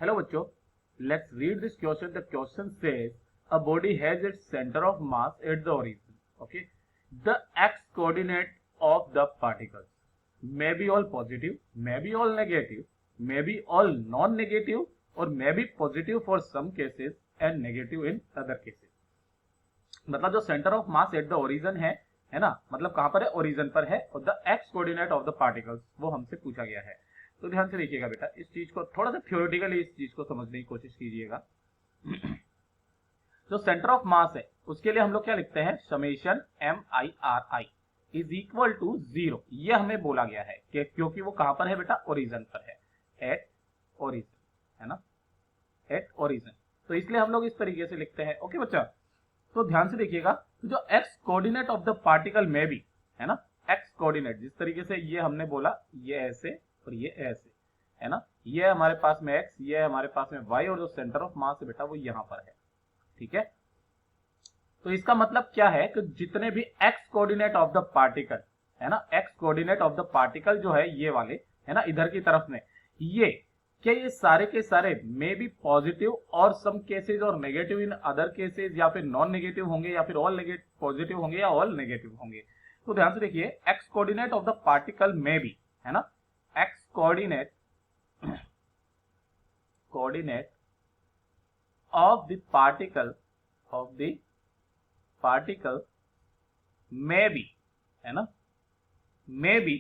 Hello बच्चों, let's read this question. The question says a body has its center of mass at the origin. Okay, the x coordinate of the particles may be all positive, may be all negative, may be all non-negative, or may be positive for some cases and negative in other cases. मतलब जो centre of mass at the origin है ना, मतलब कहां पर है, origin पर है, और the x coordinate of the particles वो हमसे पूछा गया है. तो ध्यान से देखिएगा बेटा, इस चीज को थोड़ा सा थ्योरेटिकली इस चीज को समझने की कोशिश कीजिएगा. जो सेंटर ऑफ मास है उसके लिए हम लोग क्या लिखते हैं, summation MIRI is equal to 0. ये हमें बोला गया है कि क्योंकि वो कहां पर है बेटा, ओरिजिन पर है, एट ओरिजिन, है ना, एट ओरिजिन. तो इसलिए हम लोग इस तरीके से लिखते हैं. ओके बच्चा, तो ध्यान से देखिएगा, तो जो x coordinate of the particle में भी है ना, एक्स कोऑर्डिनेट जिस तरीके से ये हमने बोला, ये ऐसे और ये ऐसे है ना, ये हमारे पास में एक्स, ये हमारे पास में वाई, और जो सेंटर ऑफ मास है बेटा वो यहां पर है. ठीक है, तो इसका मतलब क्या है कि जितने भी x coordinate of the particle है ना, x coordinate of the particle जो है ये वाले है ना, इधर की तरफ में, ये क्या ये सारे के सारे मे बी पॉजिटिव और सम केसेस और नेगेटिव इन अदर केसेस, या फिर नॉन नेगेटिव होंगे, या फिर ऑल नेगेटिव पॉजिटिव होंगे, या ऑल नेगेटिव होंगे. तो ध्यान से देखिए, x coordinate of the particle में भी है ना, x coordinate of the particle may be है ना, may be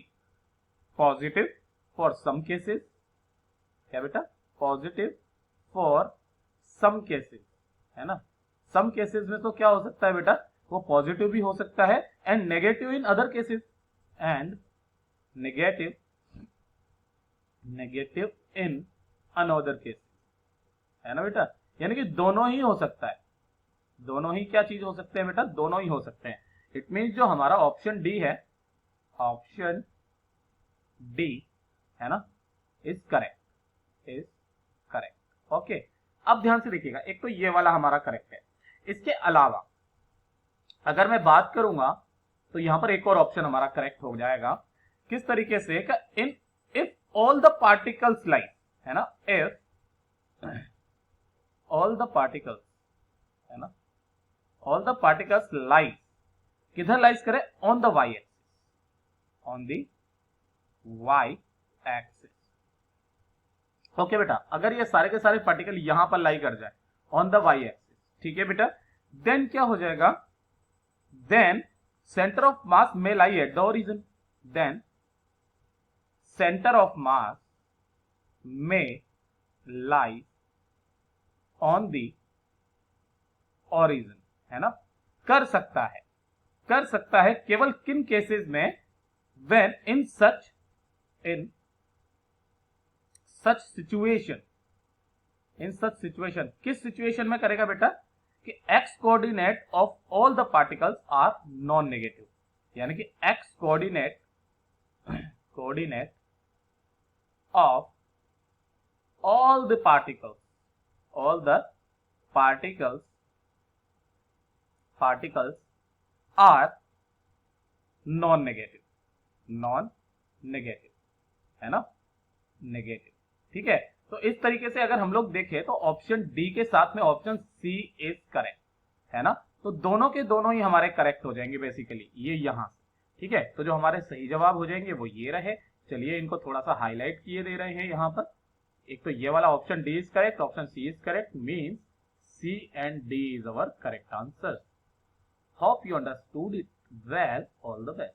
positive for some cases, क्या बेटा, पॉजिटिव फॉर सम केसेस है ना. सम केसेस में तो क्या हो सकता है बेटा, वो पॉजिटिव भी हो सकता है, and negative in other cases, and negative in another cases, है ना बेटा. यानी कि दोनों ही हो सकता है, दोनों ही क्या चीज हो सकते हैं बेटा, दोनों ही हो सकते हैं. इट मींस जो हमारा ऑप्शन डी है, ऑप्शन डी है ना, is correct, is correct. Okay, अब ध्यान से देखिएगा, एक तो ये वाला हमारा करेक्ट है. इसके अलावा अगर मैं बात करूंगा तो यहां पर एक और ऑप्शन हमारा करेक्ट हो जाएगा. किस तरीके से, in if all the particles like है ना, इफ ऑल द पार्टिकल्स है ना, ऑल द पार्टिकल्स लाइज, किधर लाइज करे, on the Y axis, on the Y axis. Okay बेटा, अगर ये सारे के सारे पार्टिकल यहां पर लाई कर जाए ऑन द वाई एक्सिस, ठीक है बेटा, देन क्या हो जाएगा, देन सेंटर ऑफ मास में lie at the origin, then centre of mass में लाई ऑन द ओरिजिन, है ना. कर सकता है केवल किन केसेस में, व्हेन इन सच सिचुएशन, किस सिचुएशन में करेगा बेटा, कि X coordinate of all the particles are non negative, यानी कि X coordinate of all the particles are non negative, है ना, नेगेटिव. ठीक है, तो इस तरीके से अगर हम लोग देखें तो ऑप्शन डी के साथ में ऑप्शन सी इज करेक्ट, है ना. तो दोनों के दोनों ही हमारे करेक्ट हो जाएंगे बेसिकली, ये यहां से. ठीक है, तो जो हमारे सही जवाब हो जाएंगे वो ये रहे. चलिए इनको थोड़ा सा हाईलाइट किए दे रहे हैं यहां पर. एक तो ये वाला option D is correct, option C is correct, means C and D is our correct answer. Hope you understood it well. All the best.